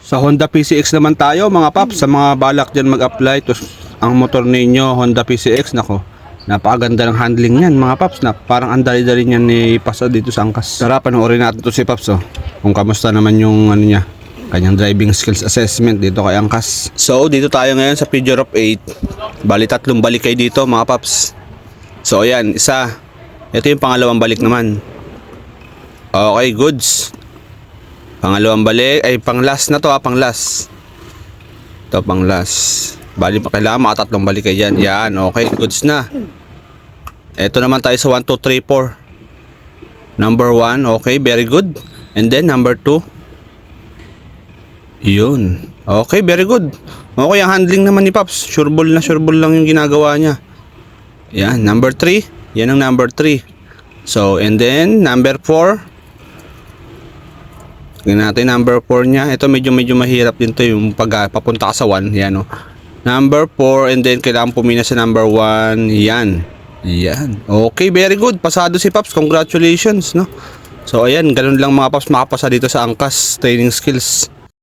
Sa Honda PCX naman tayo mga paps, sa mga balak dyan mag-apply to ang motor ninyo Honda PCX. Nako, napakaganda ng handling niyan mga paps, na parang ang dali-dali niyan ni Pasa dito sa angkas. Tara, panoorin natin to si Paps kung kamusta naman yung ano niya, kanyang driving skills assessment dito kay angkas. So dito tayo ngayon sa Figure of 8. Bali tatlong balik kayo dito mga paps. So ayan, isa. Ito yung pangalawang balik naman. Okay, goods. Pangalawang balik, ay pang last na to pang last. Ito pang last. Bali pa kailangan makatatlong balik kayo dyan. Yan, okay, goods na. Ito naman tayo sa 1, 2, 3, 4. Number 1, okay, very good. And then number 2. Yun. Okay, very good. Okay, ang handling naman ni Paps, sureball lang yung ginagawa niya. Yan, number 3. Yan ang number 3. So, and then number 4. Tingnan natin number 4 niya. Ito medyo mahirap din to, yung papunta ka sa 1. Yan, number 4, and then kailangan pumina sa number 1. Yan. Yan. Okay, very good. Pasado si Paps. Congratulations, no? So, ayan, ganun lang mga Paps, makapasa dito sa angkas training skills.